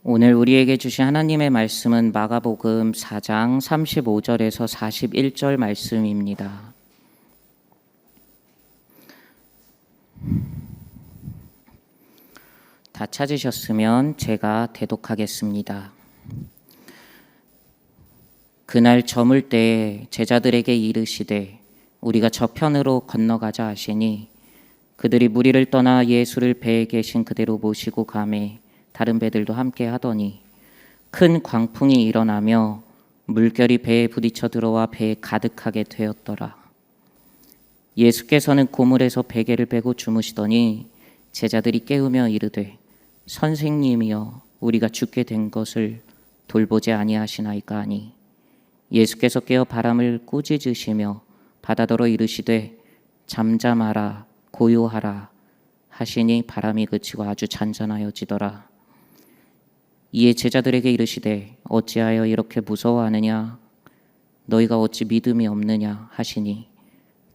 오늘 우리에게 주신 하나님의 말씀은 마가복음 4장 35절에서 41절 말씀입니다. 다 찾으셨으면 제가 대독하겠습니다. 그날 저물 때에 제자들에게 이르시되 우리가 저편으로 건너가자 하시니 그들이 무리를 떠나 예수를 배에 계신 그대로 모시고 가매 다른 배들도 함께 하더니 큰 광풍이 일어나며 물결이 배에 부딪혀 들어와 배에 가득하게 되었더라. 예수께서는 고물에서 베개를 베고 주무시더니 제자들이 깨우며 이르되 선생님이여 우리가 죽게 된 것을 돌보지 아니하시나이까 하니 예수께서 깨어 바람을 꾸짖으시며 바다더러 이르시되 잠잠하라 고요하라 하시니 바람이 그치고 아주 잔잔하여지더라. 이에 제자들에게 이르시되 어찌하여 이렇게 무서워하느냐 너희가 어찌 믿음이 없느냐 하시니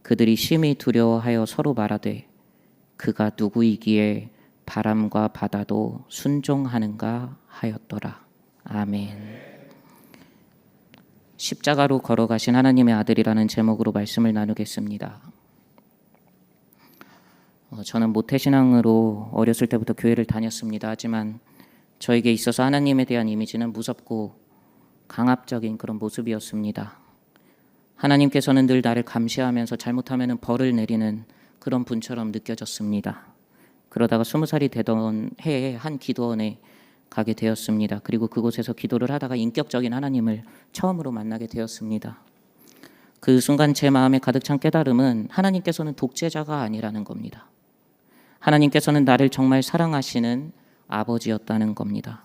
그들이 심히 두려워하여 서로 말하되 그가 누구이기에 바람과 바다도 순종하는가 하였더라. 아멘. 십자가로 걸어가신 하나님의 아들이라는 제목으로 말씀을 나누겠습니다. 저는 모태신앙으로 어렸을 때부터 교회를 다녔습니다. 하지만 저에게 있어서 하나님에 대한 이미지는 무섭고 강압적인 그런 모습이었습니다. 하나님께서는 늘 나를 감시하면서 잘못하면 벌을 내리는 그런 분처럼 느껴졌습니다. 그러다가 20살이 되던 해에 한 기도원에 가게 되었습니다. 그리고 그곳에서 기도를 하다가 인격적인 하나님을 처음으로 만나게 되었습니다. 그 순간 제 마음에 가득 찬 깨달음은 하나님께서는 독재자가 아니라는 겁니다. 하나님께서는 나를 정말 사랑하시는 아버지였다는 겁니다.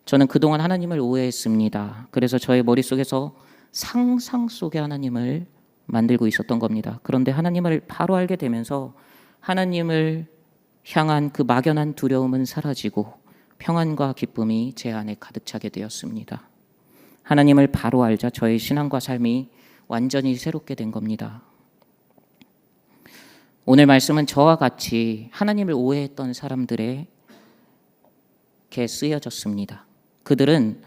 저는 그동안 하나님을 오해했습니다. 그래서 저의 머릿속에서 상상 속의 하나님을 만들고 있었던 겁니다. 그런데 하나님을 바로 알게 되면서 하나님을 향한 그 막연한 두려움은 사라지고 평안과 기쁨이 제 안에 가득 차게 되었습니다. 하나님을 바로 알자 저의 신앙과 삶이 완전히 새롭게 된 겁니다. 오늘 말씀은 저와 같이 하나님을 오해했던 사람들에게 쓰여졌습니다. 그들은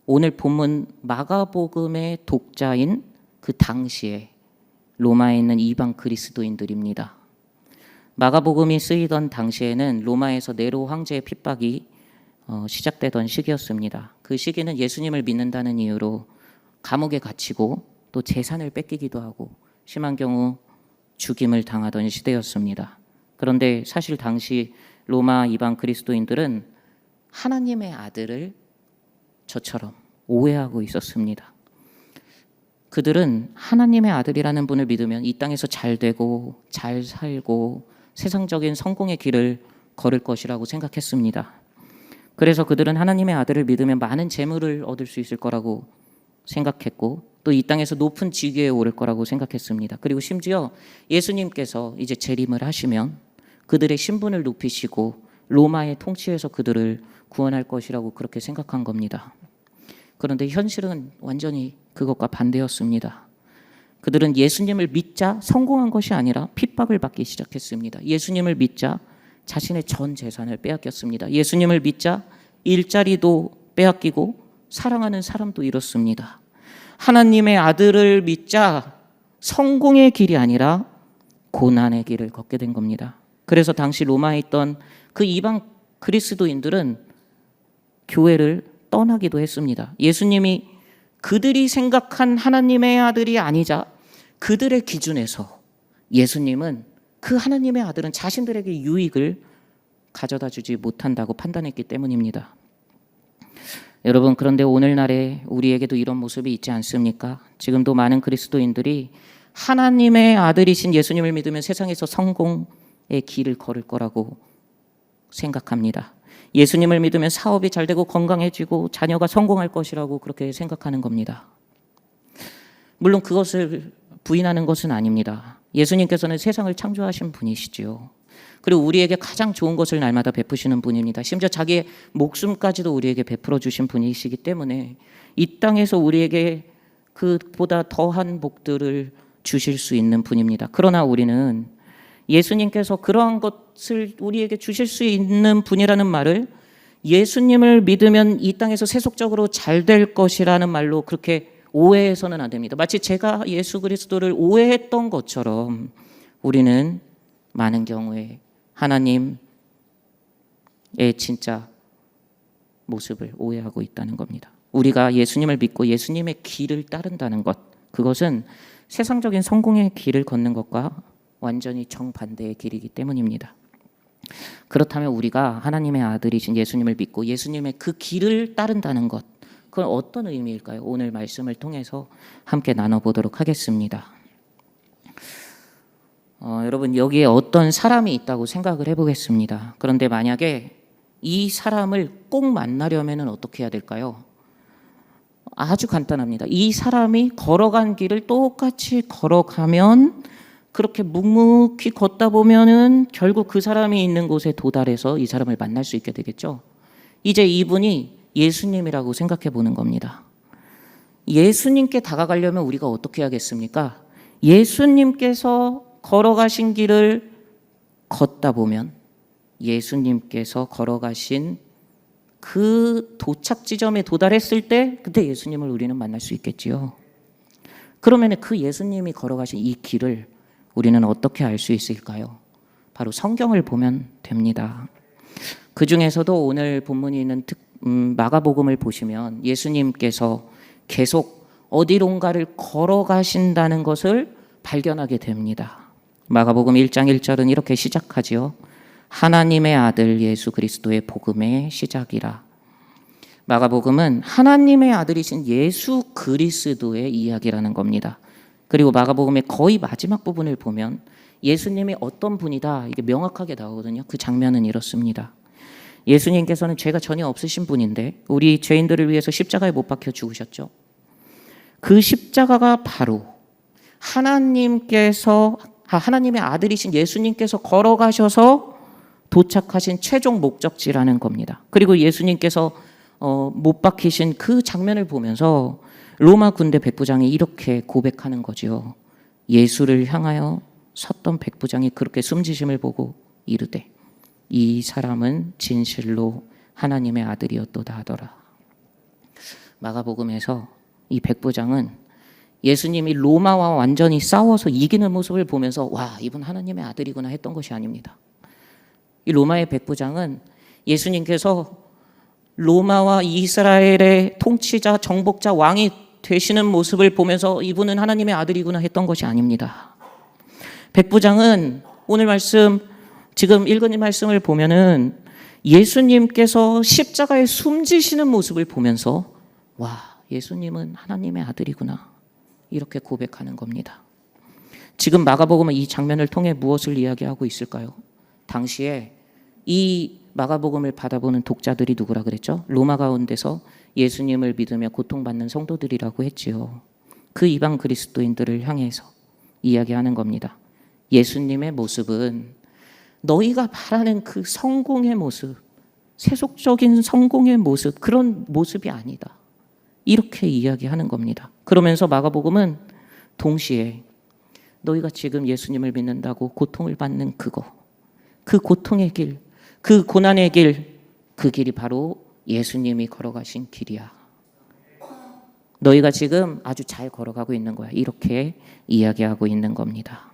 오늘 본문 마가복음의 독자인 그 당시에 로마에 있는 이방 그리스도인들입니다. 마가복음이 쓰이던 당시에는 로마에서 네로 황제의 핍박이 시작되던 시기였습니다. 그 시기는 예수님을 믿는다는 이유로 감옥에 갇히고 또 재산을 뺏기기도 하고 심한 경우 죽임을 당하던 시대였습니다. 그런데 사실 당시 로마 이방 그리스도인들은 하나님의 아들을 저처럼 오해하고 있었습니다. 그들은 하나님의 아들이라는 분을 믿으면 이 땅에서 잘 되고 잘 살고 세상적인 성공의 길을 걸을 것이라고 생각했습니다. 그래서 그들은 하나님의 아들을 믿으면 많은 재물을 얻을 수 있을 거라고 생각했고 또 이 땅에서 높은 지위에 오를 거라고 생각했습니다. 그리고 심지어 예수님께서 이제 재림을 하시면 그들의 신분을 높이시고 로마의 통치에서 그들을 구원할 것이라고 그렇게 생각한 겁니다. 그런데 현실은 완전히 그것과 반대였습니다. 그들은 예수님을 믿자 성공한 것이 아니라 핍박을 받기 시작했습니다. 예수님을 믿자 자신의 전 재산을 빼앗겼습니다. 예수님을 믿자 일자리도 빼앗기고 사랑하는 사람도 잃었습니다. 하나님의 아들을 믿자 성공의 길이 아니라 고난의 길을 걷게 된 겁니다. 그래서 당시 로마에 있던 그 이방 그리스도인들은 교회를 떠나기도 했습니다. 예수님이 그들이 생각한 하나님의 아들이 아니자 그들의 기준에서 예수님은 그 하나님의 아들은 자신들에게 유익을 가져다 주지 못한다고 판단했기 때문입니다. 여러분, 그런데 오늘날에 우리에게도 이런 모습이 있지 않습니까? 지금도 많은 그리스도인들이 하나님의 아들이신 예수님을 믿으면 세상에서 성공의 길을 걸을 거라고 생각합니다. 예수님을 믿으면 사업이 잘 되고 건강해지고 자녀가 성공할 것이라고 그렇게 생각하는 겁니다. 물론 그것을 부인하는 것은 아닙니다. 예수님께서는 세상을 창조하신 분이시지요. 그리고 우리에게 가장 좋은 것을 날마다 베푸시는 분입니다. 심지어 자기의 목숨까지도 우리에게 베풀어 주신 분이시기 때문에 이 땅에서 우리에게 그보다 더한 복들을 주실 수 있는 분입니다. 그러나 우리는 예수님께서 그러한 것을 우리에게 주실 수 있는 분이라는 말을 예수님을 믿으면 이 땅에서 세속적으로 잘 될 것이라는 말로 그렇게 오해해서는 안 됩니다. 마치 제가 예수 그리스도를 오해했던 것처럼 우리는 많은 경우에 하나님의 진짜 모습을 오해하고 있다는 겁니다. 우리가 예수님을 믿고 예수님의 길을 따른다는 것, 그것은 세상적인 성공의 길을 걷는 것과 완전히 정반대의 길이기 때문입니다. 그렇다면 우리가 하나님의 아들이신 예수님을 믿고 예수님의 그 길을 따른다는 것, 그건 어떤 의미일까요? 오늘 말씀을 통해서 함께 나눠보도록 하겠습니다. 여러분, 여기에 어떤 사람이 있다고 생각을 해보겠습니다. 그런데 만약에 이 사람을 꼭 만나려면 어떻게 해야 될까요? 아주 간단합니다. 이 사람이 걸어간 길을 똑같이 걸어가면, 그렇게 묵묵히 걷다 보면은 결국 그 사람이 있는 곳에 도달해서 이 사람을 만날 수 있게 되겠죠. 이제 이분이 예수님이라고 생각해 보는 겁니다. 예수님께 다가가려면 우리가 어떻게 해야겠습니까? 예수님께서 걸어가신 길을 걷다 보면 예수님께서 걸어가신 그 도착 지점에 도달했을 때 그때 예수님을 우리는 만날 수 있겠지요. 그러면 그 예수님이 걸어가신 이 길을 우리는 어떻게 알 수 있을까요? 바로 성경을 보면 됩니다. 그 중에서도 오늘 본문이 있는 마가복음을 보시면 예수님께서 계속 어디론가를 걸어가신다는 것을 발견하게 됩니다. 마가복음 1장 1절은 이렇게 시작하지요. 하나님의 아들 예수 그리스도의 복음의 시작이라. 마가복음은 하나님의 아들이신 예수 그리스도의 이야기라는 겁니다. 그리고 마가복음의 거의 마지막 부분을 보면 예수님이 어떤 분이다 이게 명확하게 나오거든요. 그 장면은 이렇습니다. 예수님께서는 죄가 전혀 없으신 분인데 우리 죄인들을 위해서 십자가에 못 박혀 죽으셨죠. 그 십자가가 바로 하나님의 아들이신 예수님께서 걸어가셔서 도착하신 최종 목적지라는 겁니다. 그리고 예수님께서 못 박히신 그 장면을 보면서 로마 군대 백부장이 이렇게 고백하는 거죠. 예수를 향하여 섰던 백부장이 그렇게 숨지심을 보고 이르되 이 사람은 진실로 하나님의 아들이었도다 하더라. 마가복음에서 이 백부장은 예수님이 로마와 완전히 싸워서 이기는 모습을 보면서 와, 이분 하나님의 아들이구나 했던 것이 아닙니다. 이 로마의 백부장은 예수님께서 로마와 이스라엘의 통치자, 정복자, 왕이 되시는 모습을 보면서 이분은 하나님의 아들이구나 했던 것이 아닙니다. 백부장은 오늘 말씀, 지금 읽은 이 말씀을 보면은 예수님께서 십자가에 숨지시는 모습을 보면서 와, 예수님은 하나님의 아들이구나 이렇게 고백하는 겁니다. 지금 마가복음은 이 장면을 통해 무엇을 이야기하고 있을까요? 당시에 이 마가복음을 받아보는 독자들이 누구라 그랬죠? 로마 가운데서 예수님을 믿으며 고통받는 성도들이라고 했지요. 그 이방 그리스도인들을 향해서 이야기하는 겁니다. 예수님의 모습은 너희가 바라는 그 성공의 모습, 세속적인 성공의 모습, 그런 모습이 아니다. 이렇게 이야기하는 겁니다. 그러면서 마가복음은 동시에 너희가 지금 예수님을 믿는다고 고통을 받는 그거, 그 고통의 길, 그 고난의 길, 그 길이 바로 예수님이 걸어가신 길이야. 너희가 지금 아주 잘 걸어가고 있는 거야. 이렇게 이야기하고 있는 겁니다.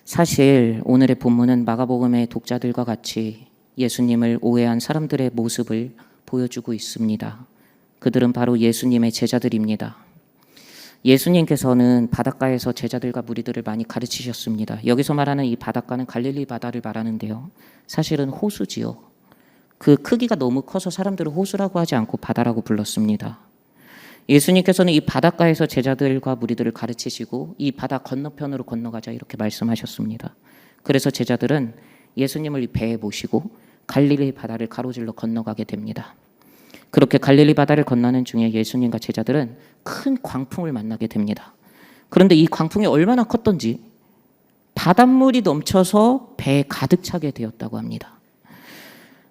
사실 오늘의 본문은 마가복음의 독자들과 같이 예수님을 오해한 사람들의 모습을 보여주고 있습니다. 그들은 바로 예수님의 제자들입니다. 예수님께서는 바닷가에서 제자들과 무리들을 많이 가르치셨습니다. 여기서 말하는 이 바닷가는 갈릴리 바다를 말하는데요. 사실은 호수지요. 그 크기가 너무 커서 사람들은 호수라고 하지 않고 바다라고 불렀습니다. 예수님께서는 이 바닷가에서 제자들과 무리들을 가르치시고 이 바다 건너편으로 건너가자 이렇게 말씀하셨습니다. 그래서 제자들은 예수님을 이 배에 모시고 갈릴리 바다를 가로질러 건너가게 됩니다. 그렇게 갈릴리 바다를 건너는 중에 예수님과 제자들은 큰 광풍을 만나게 됩니다. 그런데 이 광풍이 얼마나 컸던지 바닷물이 넘쳐서 배에 가득 차게 되었다고 합니다.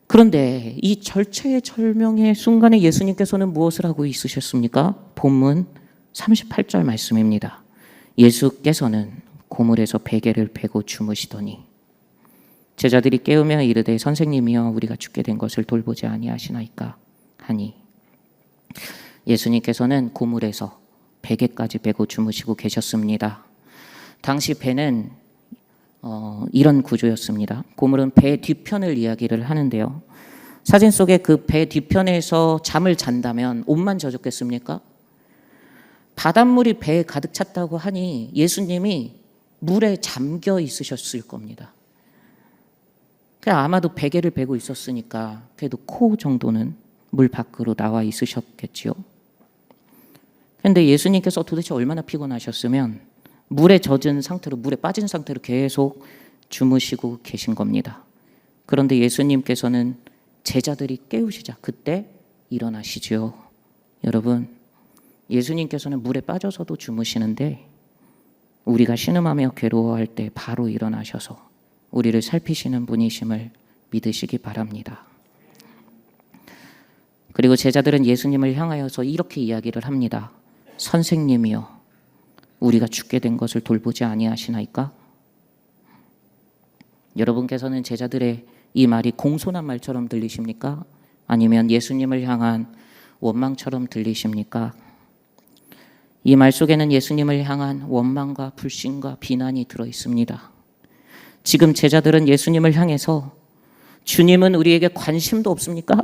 그런데 이 절체절명의 순간에 예수님께서는 무엇을 하고 있으셨습니까? 본문 38절 말씀입니다. 예수께서는 고물에서 베개를 베고 주무시더니 제자들이 깨우며 이르되 선생님이여 우리가 죽게 된 것을 돌보지 아니하시나이까 하니 예수님께서는 고물에서 베개까지 베고 주무시고 계셨습니다. 당시 배는 이런 구조였습니다. 고물은 배 뒤편을 이야기를 하는데요. 사진 속에 그 배 뒤편에서 잠을 잔다면 옷만 젖었겠습니까? 바닷물이 배에 가득 찼다고 하니 예수님이 물에 잠겨 있으셨을 겁니다. 그냥 아마도 베개를 베고 있었으니까 그래도 코 정도는 물 밖으로 나와 있으셨겠지요. 그런데 예수님께서 도대체 얼마나 피곤하셨으면 물에 젖은 상태로, 물에 빠진 상태로 계속 주무시고 계신 겁니다. 그런데 예수님께서는 제자들이 깨우시자 그때 일어나시죠. 여러분, 예수님께서는 물에 빠져서도 주무시는데 우리가 신음하며 괴로워할 때 바로 일어나셔서 우리를 살피시는 분이심을 믿으시기 바랍니다. 그리고 제자들은 예수님을 향하여서 이렇게 이야기를 합니다. 선생님이여 우리가 죽게 된 것을 돌보지 아니하시나이까? 여러분께서는 제자들의 이 말이 공손한 말처럼 들리십니까? 아니면 예수님을 향한 원망처럼 들리십니까? 이 말 속에는 예수님을 향한 원망과 불신과 비난이 들어 있습니다. 지금 제자들은 예수님을 향해서 주님은 우리에게 관심도 없습니까?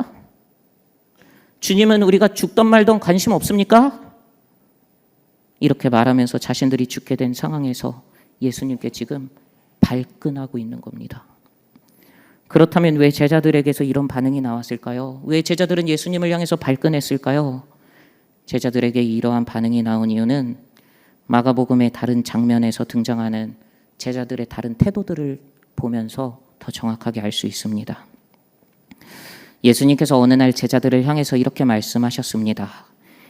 주님은 우리가 죽던 말던 관심 없습니까? 이렇게 말하면서 자신들이 죽게 된 상황에서 예수님께 지금 발끈하고 있는 겁니다. 그렇다면 왜 제자들에게서 이런 반응이 나왔을까요? 왜 제자들은 예수님을 향해서 발끈했을까요? 제자들에게 이러한 반응이 나온 이유는 마가복음의 다른 장면에서 등장하는 제자들의 다른 태도들을 보면서 더 정확하게 알 수 있습니다. 예수님께서 어느 날 제자들을 향해서 이렇게 말씀하셨습니다.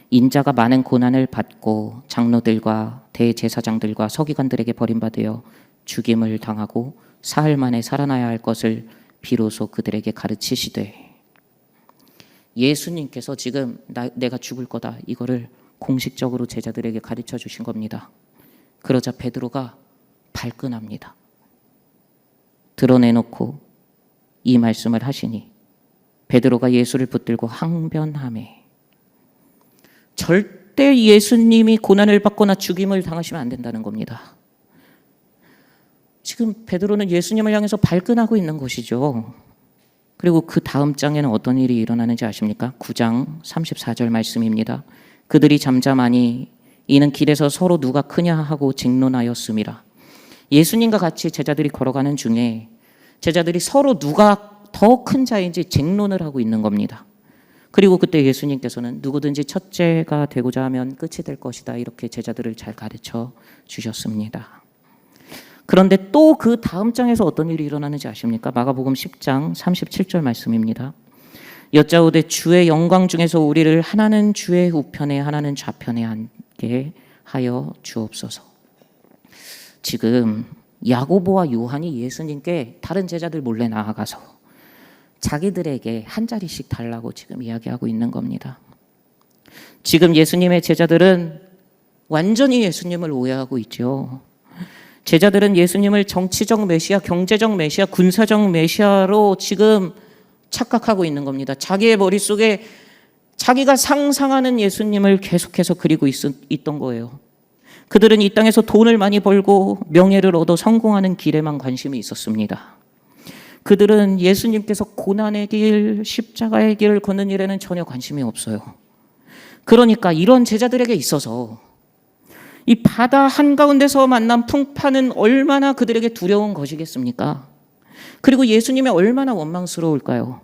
인자가 많은 고난을 받고 장로들과 대제사장들과 서기관들에게 버림받아 죽임을 당하고 사흘 만에 살아나야 할 것을 비로소 그들에게 가르치시되, 예수님께서 지금 내가 죽을 거다 이거를 공식적으로 제자들에게 가르쳐 주신 겁니다. 그러자 베드로가 발끈합니다. 드러내놓고 이 말씀을 하시니 베드로가 예수를 붙들고 항변하매, 절대 예수님이 고난을 받거나 죽임을 당하시면 안 된다는 겁니다. 지금 베드로는 예수님을 향해서 발끈하고 있는 것이죠. 그리고 그 다음 장에는 어떤 일이 일어나는지 아십니까? 9장 34절 말씀입니다. 그들이 잠잠하니 이는 길에서 서로 누가 크냐 하고 쟁론하였음이라. 예수님과 같이 제자들이 걸어가는 중에 제자들이 서로 누가 더 큰 자인지 쟁론을 하고 있는 겁니다. 그리고 그때 예수님께서는 누구든지 첫째가 되고자 하면 끝이 될 것이다 이렇게 제자들을 잘 가르쳐 주셨습니다. 그런데 또 그 다음 장에서 어떤 일이 일어나는지 아십니까? 마가복음 10장 37절 말씀입니다. 여짜오되 주의 영광 중에서 우리를 하나는 주의 우편에 하나는 좌편에 앉게 하여 주옵소서. 지금 야고보와 요한이 예수님께 다른 제자들 몰래 나아가서 자기들에게 한 자리씩 달라고 지금 이야기하고 있는 겁니다. 지금 예수님의 제자들은 완전히 예수님을 오해하고 있죠. 제자들은 예수님을 정치적 메시아, 경제적 메시아, 군사적 메시아로 지금 착각하고 있는 겁니다. 자기의 머릿속에 자기가 상상하는 예수님을 계속해서 그리고 있던 거예요. 그들은 이 땅에서 돈을 많이 벌고 명예를 얻어 성공하는 길에만 관심이 있었습니다. 그들은 예수님께서 고난의 길, 십자가의 길을 걷는 일에는 전혀 관심이 없어요. 그러니까 이런 제자들에게 있어서 이 바다 한가운데서 만난 풍파는 얼마나 그들에게 두려운 것이겠습니까? 그리고 예수님이 얼마나 원망스러울까요?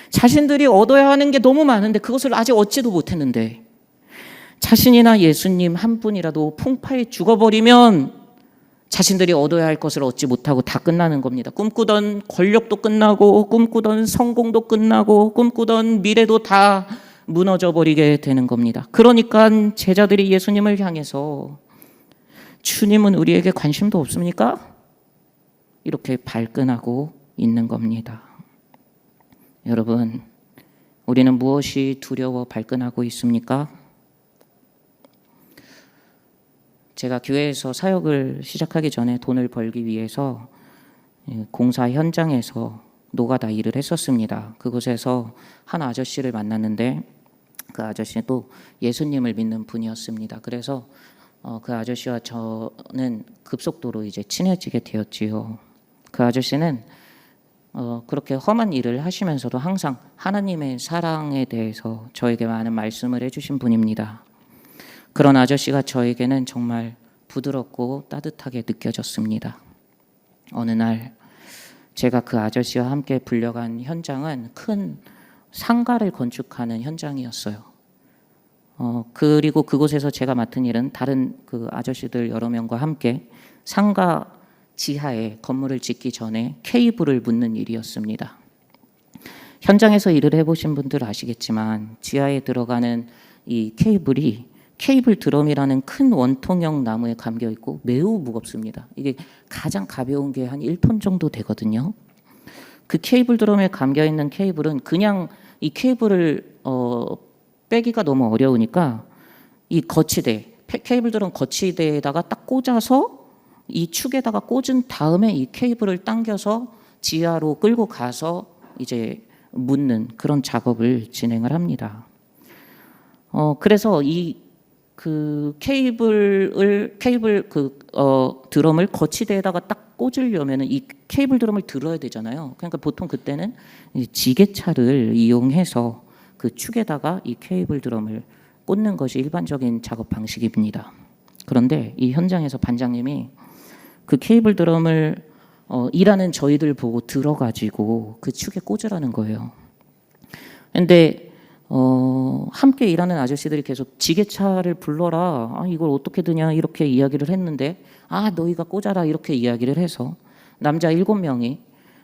자신들이 얻어야 하는 게 너무 많은데 그것을 아직 얻지도 못했는데 자신이나 예수님 한 분이라도 풍파에 죽어버리면 자신들이 얻어야 할 것을 얻지 못하고 다 끝나는 겁니다. 꿈꾸던 권력도 끝나고 꿈꾸던 성공도 끝나고 꿈꾸던 미래도 다 무너져 버리게 되는 겁니다. 그러니까 제자들이 예수님을 향해서 주님은 우리에게 관심도 없습니까? 이렇게 발끈하고 있는 겁니다. 여러분, 우리는 무엇이 두려워 발끈하고 있습니까? 제가 교회에서 사역을 시작하기 전에 돈을 벌기 위해서 공사 현장에서 노가다 일을 했었습니다. 그곳에서 한 아저씨를 만났는데 그 아저씨는 또 예수님을 믿는 분이었습니다. 그래서 그 아저씨와 저는 급속도로 이제 친해지게 되었지요. 그 아저씨는 그렇게 험한 일을 하시면서도 항상 하나님의 사랑에 대해서 저에게 많은 말씀을 해주신 분입니다. 그런 아저씨가 저에게는 정말 부드럽고 따뜻하게 느껴졌습니다. 어느 날 제가 그 아저씨와 함께 불려간 현장은 큰 상가를 건축하는 현장이었어요. 그리고 그곳에서 제가 맡은 일은 다른 그 아저씨들 여러 명과 함께 상가 지하에 건물을 짓기 전에 케이블을 묻는 일이었습니다. 현장에서 일을 해보신 분들 아시겠지만 지하에 들어가는 이 케이블 드럼이라는 큰 원통형 나무에 감겨 있고 매우 무겁습니다. 이게 가장 가벼운 게 한 1톤 정도 되거든요. 그 케이블 드럼에 감겨 있는 케이블은 그냥 이 케이블을 빼기가 너무 어려우니까 이 케이블 드럼 거치대에다가 딱 꽂아서 이 축에다가 꽂은 다음에 이 케이블을 당겨서 지하로 끌고 가서 이제 묻는 그런 작업을 진행을 합니다. 그래서 그 드럼을 거치대에다가 딱 꽂으려면은 이 케이블 드럼을 들어야 되잖아요. 그러니까 보통 그때는 지게차를 이용해서 그 축에다가 이 케이블 드럼을 꽂는 것이 일반적인 작업 방식입니다. 그런데 이 현장에서 반장님이 그 케이블 드럼을 일하는 저희들 보고 들어가지고 그 축에 꽂으라는 거예요. 근데 함께 일하는 아저씨들이 계속 지게차를 불러라. 이걸 어떻게 드냐 이렇게 이야기를 했는데 너희가 꽂아라 이렇게 이야기를 해서 남자 7명이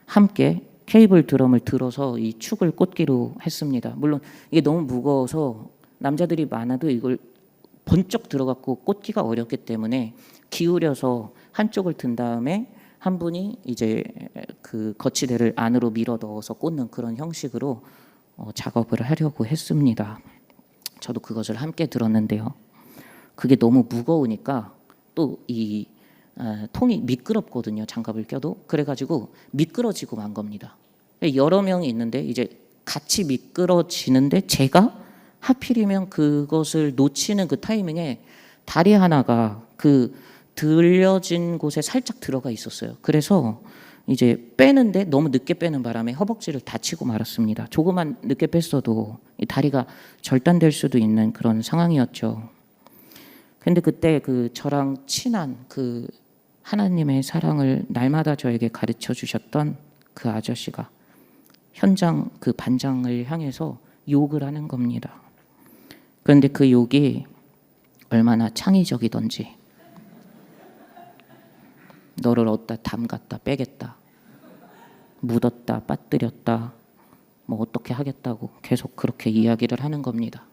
함께 케이블 드럼을 들어서 이 축을 꽂기로 했습니다. 물론 이게 너무 무거워서 남자들이 많아도 이걸 번쩍 들어갖고 꽂기가 어렵기 때문에 기울여서 한쪽을 든 다음에 한 분이 이제 그 거치대를 안으로 밀어 넣어서 꽂는 그런 형식으로 작업을 하려고 했습니다. 저도 그것을 함께 들었는데요. 그게 너무 무거우니까 또 이 통이 미끄럽거든요. 장갑을 껴도. 그래가지고 미끄러지고 만 겁니다. 여러 명이 있는데 이제 같이 미끄러지는데 제가 하필이면 그것을 놓치는 그 타이밍에 다리 하나가 그 들려진 곳에 살짝 들어가 있었어요. 그래서 이제 빼는데 너무 늦게 빼는 바람에 허벅지를 다치고 말았습니다. 조금만 늦게 뺐어도 이 다리가 절단될 수도 있는 그런 상황이었죠. 근데 그때 그 저랑 친한 그 하나님의 사랑을 날마다 저에게 가르쳐 주셨던 그 아저씨가 현장 그 반장을 향해서 욕을 하는 겁니다. 그런데 그 욕이 얼마나 창의적이던지 너를 어디다 담갔다 빼겠다 묻었다 빠뜨렸다 뭐 어떻게 하겠다고 계속 그렇게 이야기를 하는 겁니다.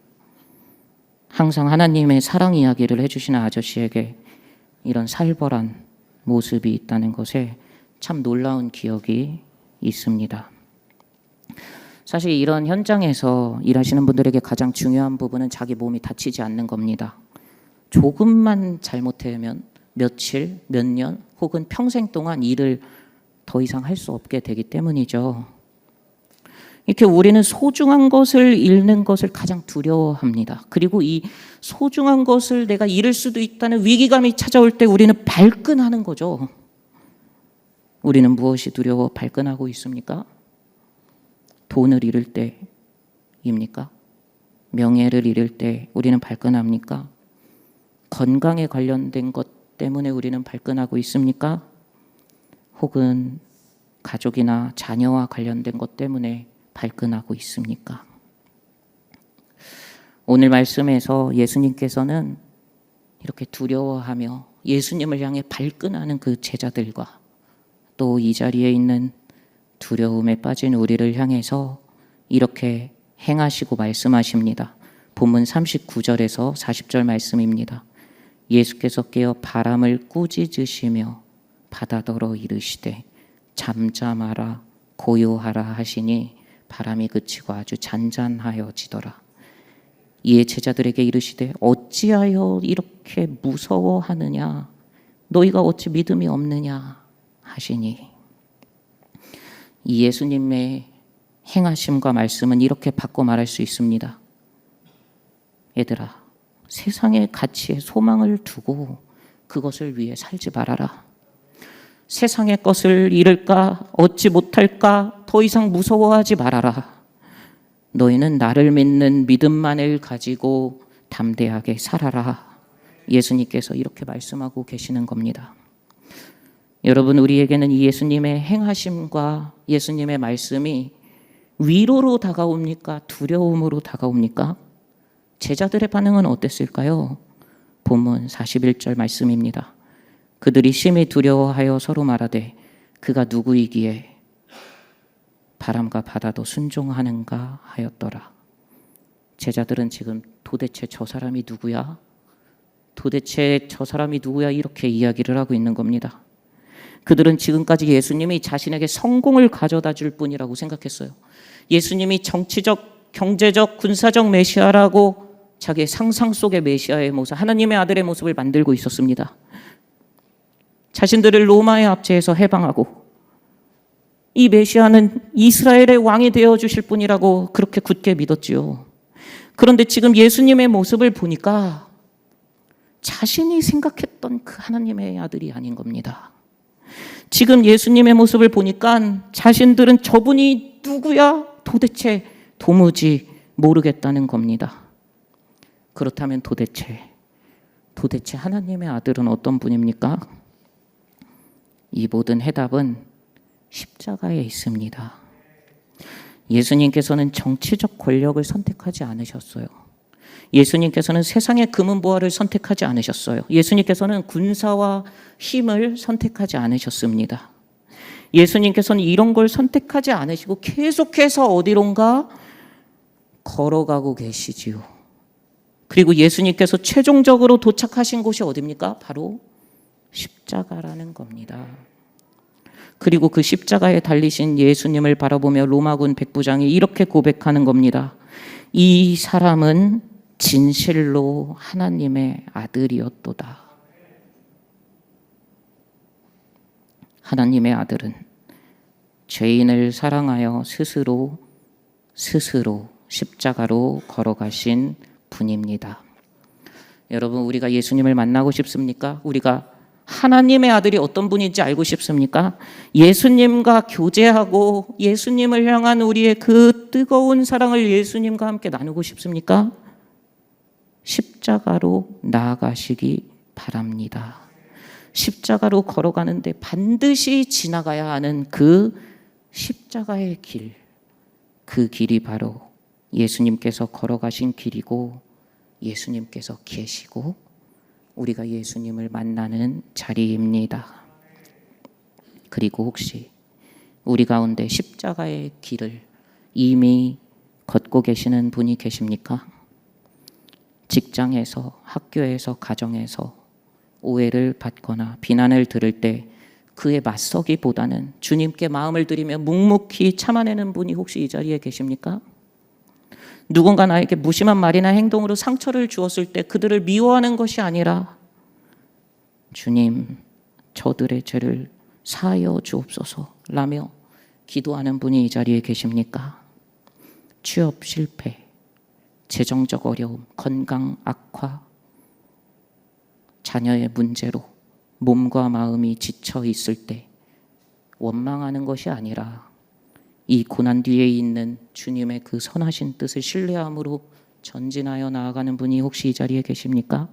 항상 하나님의 사랑 이야기를 해주시는 아저씨에게 이런 살벌한 모습이 있다는 것에 참 놀라운 기억이 있습니다. 사실 이런 현장에서 일하시는 분들에게 가장 중요한 부분은 자기 몸이 다치지 않는 겁니다. 조금만 잘못하면 며칠, 몇 년 혹은 평생 동안 일을 더 이상 할 수 없게 되기 때문이죠. 이렇게 우리는 소중한 것을 잃는 것을 가장 두려워합니다. 그리고 이 소중한 것을 내가 잃을 수도 있다는 위기감이 찾아올 때 우리는 발끈하는 거죠. 우리는 무엇이 두려워 발끈하고 있습니까? 돈을 잃을 때입니까? 명예를 잃을 때 우리는 발끈합니까? 건강에 관련된 것 때문에 우리는 발끈하고 있습니까? 혹은 가족이나 자녀와 관련된 것 때문에 발끈하고 있습니까? 오늘 말씀에서 예수님께서는 이렇게 두려워하며 예수님을 향해 발끈하는 그 제자들과 또 이 자리에 있는 두려움에 빠진 우리를 향해서 이렇게 행하시고 말씀하십니다. 본문 39절에서 40절 말씀입니다. 예수께서 깨어 바람을 꾸짖으시며 바다더러 이르시되 잠잠하라 고요하라 하시니 바람이 그치고 아주 잔잔하여지더라. 이에 제자들에게 이르시되 어찌하여 이렇게 무서워하느냐 너희가 어찌 믿음이 없느냐 하시니 이 예수님의 행하심과 말씀은 이렇게 바꿔 말할 수 있습니다. 얘들아, 세상의 가치에 소망을 두고 그것을 위해 살지 말아라. 세상의 것을 잃을까, 얻지 못할까 더 이상 무서워하지 말아라. 너희는 나를 믿는 믿음만을 가지고 담대하게 살아라. 예수님께서 이렇게 말씀하고 계시는 겁니다. 여러분, 우리에게는 이 예수님의 행하심과 예수님의 말씀이 위로로 다가옵니까? 두려움으로 다가옵니까? 제자들의 반응은 어땠을까요? 본문 41절 말씀입니다. 그들이 심히 두려워하여 서로 말하되 그가 누구이기에 바람과 바다도 순종하는가 하였더라. 제자들은 지금 도대체 저 사람이 누구야? 도대체 저 사람이 누구야? 이렇게 이야기를 하고 있는 겁니다. 그들은 지금까지 예수님이 자신에게 성공을 가져다 줄 뿐이라고 생각했어요. 예수님이 정치적, 경제적, 군사적 메시아라고 자기의 상상 속의 메시아의 모습, 하나님의 아들의 모습을 만들고 있었습니다. 자신들을 로마의 압제에서 해방하고 이 메시아는 이스라엘의 왕이 되어주실 분이라고 그렇게 굳게 믿었지요. 그런데 지금 예수님의 모습을 보니까 자신이 생각했던 그 하나님의 아들이 아닌 겁니다. 지금 예수님의 모습을 보니까 자신들은 저분이 누구야? 도대체 도무지 모르겠다는 겁니다. 그렇다면 도대체 하나님의 아들은 어떤 분입니까? 이 모든 해답은 십자가에 있습니다. 예수님께서는 정치적 권력을 선택하지 않으셨어요. 예수님께서는 세상의 금은보화를 선택하지 않으셨어요. 예수님께서는 군사와 힘을 선택하지 않으셨습니다. 예수님께서는 이런 걸 선택하지 않으시고 계속해서 어디론가 걸어가고 계시지요. 그리고 예수님께서 최종적으로 도착하신 곳이 어디입니까? 바로 십자가라는 겁니다. 그리고 그 십자가에 달리신 예수님을 바라보며 로마군 백부장이 이렇게 고백하는 겁니다. 이 사람은 진실로 하나님의 아들이었도다. 하나님의 아들은 죄인을 사랑하여 스스로 십자가로 걸어가신 분입니다. 여러분, 우리가 예수님을 만나고 싶습니까? 우리가 하나님의 아들이 어떤 분인지 알고 싶습니까? 예수님과 교제하고 예수님을 향한 우리의 그 뜨거운 사랑을 예수님과 함께 나누고 싶습니까? 십자가로 나아가시기 바랍니다. 십자가로 걸어가는데 반드시 지나가야 하는 그 십자가의 길, 그 길이 바로 예수님께서 걸어가신 길이고 예수님께서 계시고 우리가 예수님을 만나는 자리입니다. 그리고 혹시 우리 가운데 십자가의 길을 이미 걷고 계시는 분이 계십니까? 직장에서, 학교에서, 가정에서 오해를 받거나 비난을 들을 때 그에 맞서기보다는 주님께 마음을 들이며 묵묵히 참아내는 분이 혹시 이 자리에 계십니까? 누군가 나에게 무심한 말이나 행동으로 상처를 주었을 때 그들을 미워하는 것이 아니라 주님, 저들의 죄를 사하여 주옵소서 라며 기도하는 분이 이 자리에 계십니까? 취업 실패, 재정적 어려움, 건강 악화, 자녀의 문제로 몸과 마음이 지쳐 있을 때 원망하는 것이 아니라 이 고난 뒤에 있는 주님의 그 선하신 뜻을 신뢰함으로 전진하여 나아가는 분이 혹시 이 자리에 계십니까?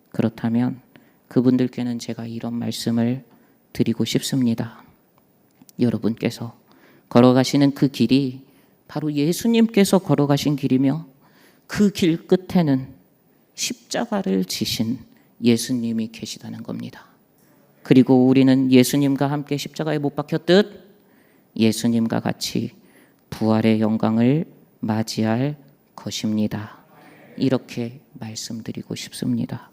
그렇다면 그분들께는 제가 이런 말씀을 드리고 싶습니다. 여러분께서 걸어가시는 그 길이 바로 예수님께서 걸어가신 길이며 그 길 끝에는 십자가를 지신 예수님이 계시다는 겁니다. 그리고 우리는 예수님과 함께 십자가에 못 박혔듯 예수님과 같이 부활의 영광을 맞이할 것입니다. 이렇게 말씀드리고 싶습니다.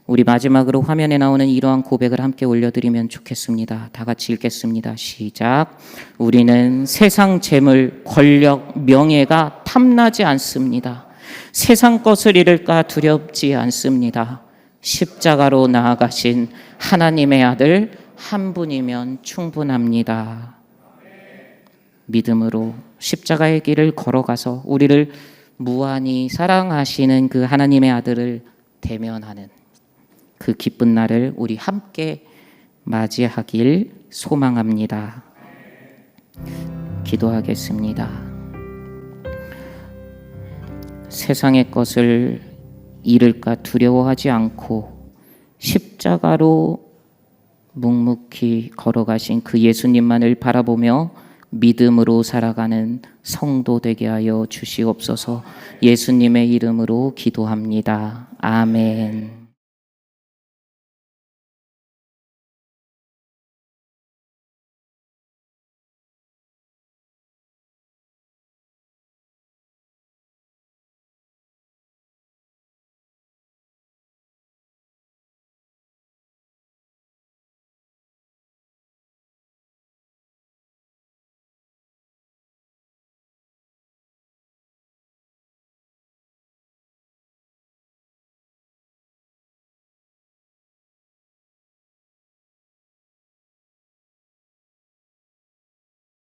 우리 마지막으로 화면에 나오는 이러한 고백을 함께 올려드리면 좋겠습니다. 다 같이 읽겠습니다. 시작. 우리는 세상 재물, 권력, 명예가 탐나지 않습니다. 세상 것을 잃을까 두렵지 않습니다. 십자가로 나아가신 하나님의 아들 한 분이면 충분합니다. 믿음으로 십자가의 길을 걸어가서 우리를 무한히 사랑하시는 그 하나님의 아들을 대면하는 그 기쁜 날을 우리 함께 맞이하길 소망합니다. 기도하겠습니다. 세상의 것을 잃을까 두려워하지 않고 십자가로 묵묵히 걸어가신 그 예수님만을 바라보며 믿음으로 살아가는 성도 되게 하여 주시옵소서. 예수님의 이름으로 기도합니다. 아멘.